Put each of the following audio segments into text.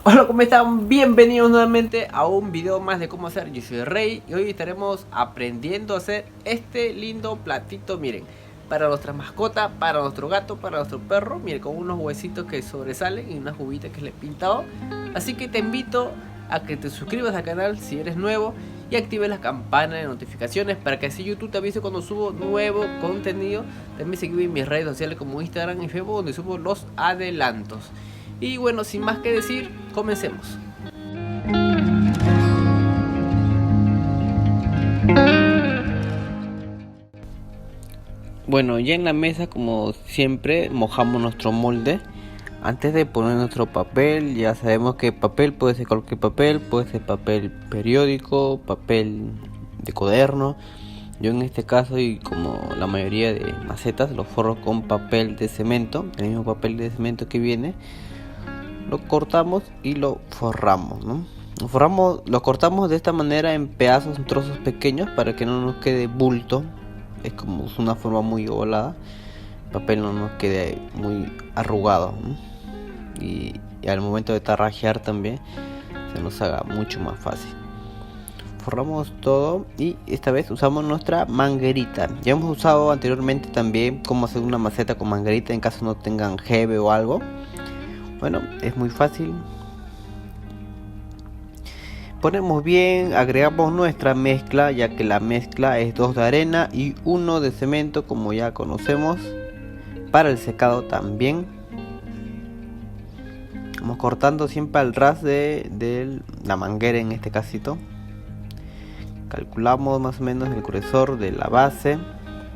Hola, ¿cómo están? Bienvenidos nuevamente a un video más de cómo hacer. Yo soy Rey y hoy estaremos aprendiendo a hacer este lindo platito, miren, para nuestra mascota, para nuestro gato, para nuestro perro. Miren, con unos huesitos que sobresalen y unas uvitas que le he pintado. Así que te invito a que te suscribas al canal si eres nuevo y actives la campana de notificaciones para que así YouTube te avise cuando subo nuevo contenido. También seguime en mis redes sociales como Instagram y Facebook, donde subo los adelantos. Y bueno, sin más que decir, comencemos. Bueno, ya en la mesa, como siempre, mojamos nuestro molde. Antes de poner nuestro papel, ya sabemos que papel puede ser cualquier papel, puede ser papel periódico, papel de cuaderno. Yo en este caso, y como la mayoría de macetas, lo forro con papel de cemento, el mismo papel de cemento que viene. Lo cortamos y lo forramos, ¿no? Lo cortamos de esta manera en pedazos, en trozos pequeños, para que no nos quede bulto. Es como una forma muy ovalada, el papel no nos quede muy arrugado, ¿no? Y al momento de tarrajear también se nos haga mucho más fácil. Forramos todo y esta vez usamos nuestra manguerita. Ya hemos usado anteriormente también cómo hacer una maceta con manguerita en caso no tengan jeve o algo. Bueno, es muy fácil. Ponemos bien, agregamos nuestra mezcla, ya que la mezcla es 2 de arena y 1 de cemento, como ya conocemos. Para el secado también. Vamos cortando siempre al ras de la manguera en este casito. Calculamos más o menos el grosor de la base.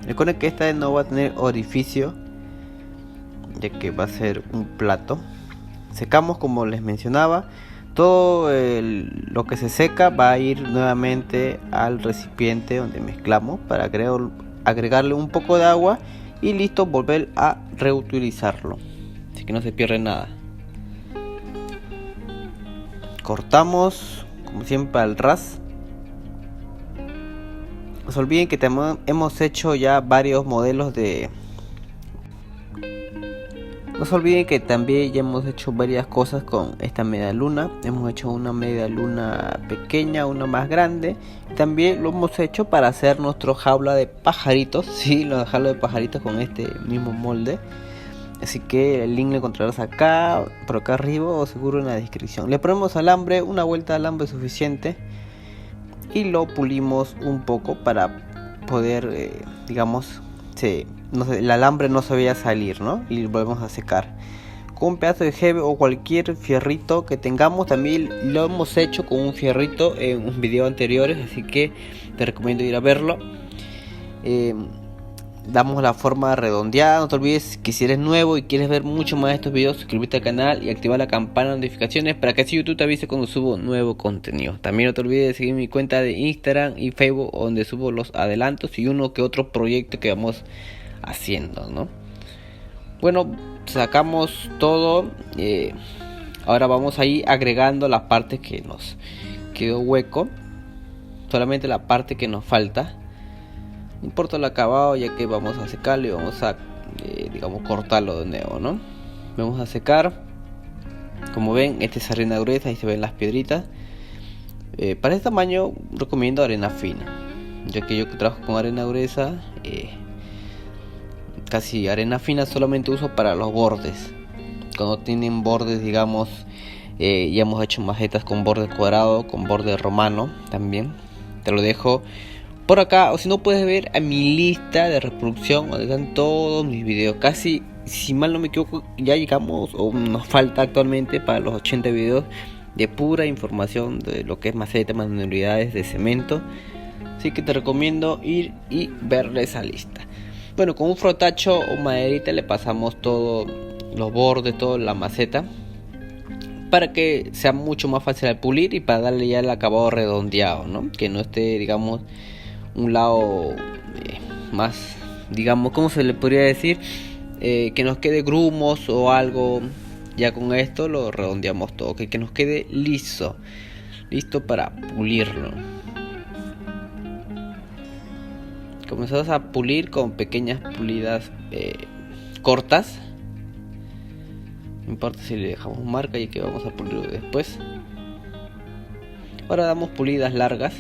Recuerden que esta no va a tener orificio, ya que va a ser un plato. Secamos, como les mencionaba, todo lo que se seca va a ir nuevamente al recipiente donde mezclamos para agregarle un poco de agua y listo, volver a reutilizarlo, así que no se pierde nada. Cortamos como siempre al ras. No se olviden que hemos hecho ya varios modelos de... No se olviden que también ya hemos hecho varias cosas con esta media luna. Hemos hecho una media luna pequeña, una más grande. También lo hemos hecho para hacer nuestro jaula de pajaritos. Sí, la jaula de pajaritos con este mismo molde. Así que el link lo encontrarás acá, por acá arriba o seguro en la descripción. Le ponemos alambre, una vuelta de alambre suficiente. Y lo pulimos un poco para poder, digamos, el alambre no se vaya a salir, ¿no? Y volvemos a secar con un pedazo de jeve o cualquier fierrito que tengamos. También lo hemos hecho con un fierrito en un video anteriores, así que te recomiendo ir a verlo. Damos la forma redondeada. No te olvides que si eres nuevo y quieres ver mucho más de estos videos, suscríbete al canal y activa la campana de notificaciones para que así YouTube te avise cuando subo nuevo contenido. También no te olvides de seguir mi cuenta de Instagram y Facebook, donde subo los adelantos y uno que otro proyecto que vamos haciendo, ¿no? Bueno, sacamos todo. Ahora vamos a ir agregando la parte que nos quedó hueco, solamente la parte que nos falta. No importa el acabado, ya que vamos a secarlo y vamos a digamos cortarlo de nuevo, ¿no? Vamos a secar. Como ven, esta es arena gruesa y se ven las piedritas. Para este tamaño recomiendo arena fina, ya que yo que trabajo con arena gruesa, casi arena fina solamente uso para los bordes. Cuando tienen bordes, digamos, ya hemos hecho macetas con borde cuadrado, con borde romano también. Te lo dejo por acá, o si no puedes ver a mi lista de reproducción donde están todos mis videos. Casi, si mal no me equivoco, ya llegamos, o nos falta actualmente para los 80 videos de pura información de lo que es maceta, manualidades de cemento. Así que te recomiendo ir y verle esa lista. Bueno, con un frotacho o maderita le pasamos todos los bordes, toda la maceta, para que sea mucho más fácil de pulir y para darle ya el acabado redondeado, ¿no? Que no esté, digamos, un lado más, digamos, ¿cómo se le podría decir? Que nos quede grumos o algo. Ya con esto lo redondeamos todo, que nos quede listo para pulirlo. Comenzamos a pulir con pequeñas pulidas cortas. no importa si le dejamos marca, ya que vamos a pulirlo después. Ahora damos pulidas largas,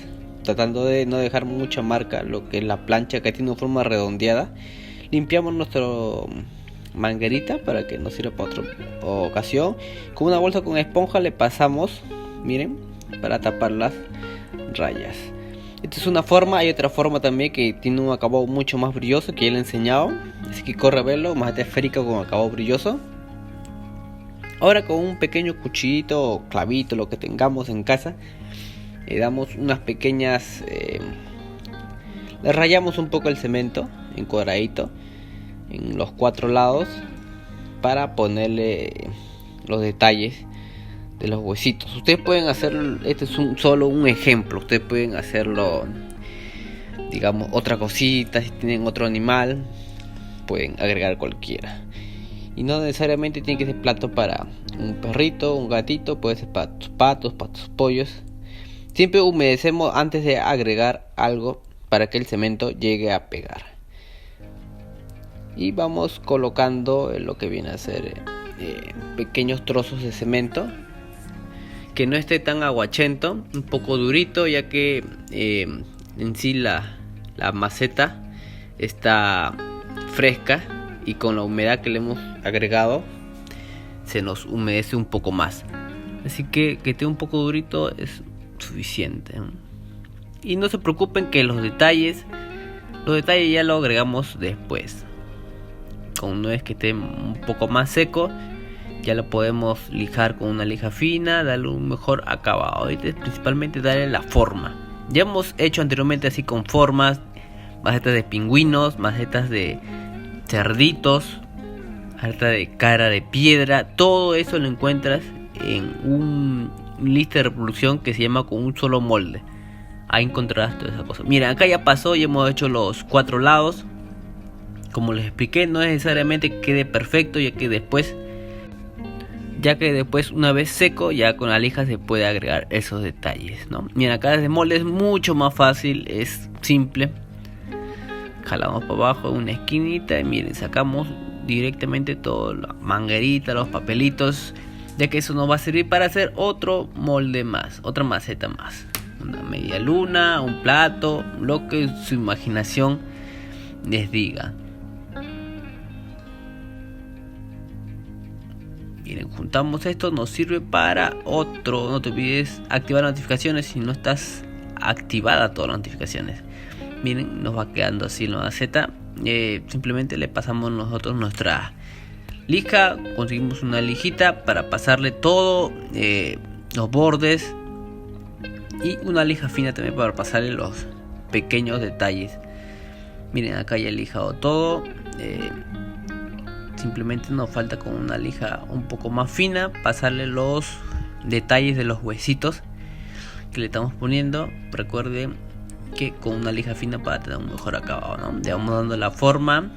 tratando de no dejar mucha marca, lo que es la plancha, que tiene una forma redondeada. Limpiamos nuestra manguerita para que nos sirva para otra ocasión. Con una bolsa con esponja le pasamos, miren, para tapar las rayas. Esta es una forma. Hay otra forma también que tiene un acabado mucho más brilloso, que ya le he enseñado, así que corre a verlo. Majeta esférica con acabado brilloso. Ahora con un pequeño cuchillito o clavito, lo que tengamos en casa, le damos unas pequeñas, le rayamos un poco el cemento en cuadradito en los 4 lados para ponerle los detalles de los huesitos. Ustedes pueden hacer, este es solo un ejemplo, ustedes pueden hacerlo, digamos, otra cosita. Si tienen otro animal, pueden agregar cualquiera, y no necesariamente tiene que ser plato para un perrito, un gatito, puede ser para tus patos, para tus pollos. Siempre humedecemos antes de agregar algo para que el cemento llegue a pegar. Y vamos colocando lo que viene a ser pequeños trozos de cemento, que no esté tan aguachento, un poco durito, ya que en sí la maceta está fresca y con la humedad que le hemos agregado se nos humedece un poco más, así que esté un poco durito es suficiente. Y no se preocupen que los detalles ya lo agregamos después. Una vez que esté un poco más seco, ya lo podemos lijar con una lija fina, darle un mejor acabado. Ahorita es principalmente darle la forma. Ya hemos hecho anteriormente así con formas, macetas de pingüinos, macetas de cerditos, maceta de cara de piedra. Todo eso lo encuentras en un lista de reproducción que se llama Con un solo molde. Ahí encontrarás todas esas cosas. Miren, acá ya pasó, ya hemos hecho los 4 lados. Como les expliqué, no necesariamente quede perfecto, ya que después una vez seco, ya con la lija se puede agregar esos detalles, ¿no? Miren, acá desde molde es mucho más fácil, es simple. Jalamos para abajo en una esquinita y miren, sacamos directamente toda la manguerita, los papelitos, ya que eso nos va a servir para hacer otro molde más, otra maceta más, una media luna, un plato, lo que su imaginación les diga. Miren, juntamos esto, nos sirve para otro. No te olvides activar notificaciones si no estás activada todas las notificaciones. Miren, nos va quedando así la maceta. Simplemente le pasamos nosotros nuestra lija, conseguimos una lijita para pasarle todo, los bordes, y una lija fina también para pasarle los pequeños detalles. Miren, acá ya he lijado todo. Simplemente nos falta con una lija un poco más fina pasarle los detalles de los huesitos que le estamos poniendo. Recuerden que con una lija fina para tener un mejor acabado, ¿no? Le vamos dando la forma.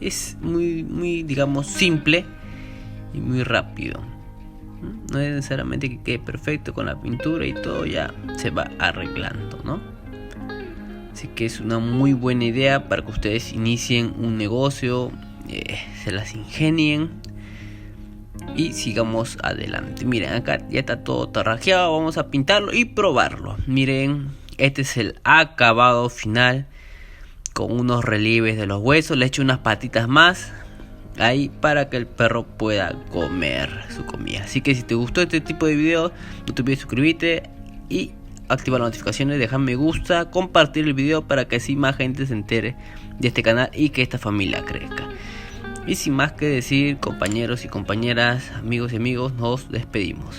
Es muy digamos simple y muy rápido. No es necesariamente que quede perfecto, con la pintura y todo ya se va arreglando, ¿no? Así que es una muy buena idea para que ustedes inicien un negocio, se las ingenien y sigamos adelante. Miren, acá ya está todo tarrajeado, vamos a pintarlo y probarlo. Miren, este es el acabado final con unos relieves de los huesos. Le echo unas patitas más ahí para que el perro pueda comer su comida. Así que si te gustó este tipo de videos, no te olvides suscribirte y activar las notificaciones, dejar me gusta, compartir el video para que así más gente se entere de este canal y que esta familia crezca. Y sin más que decir, compañeros y compañeras, amigos y amigos, nos despedimos.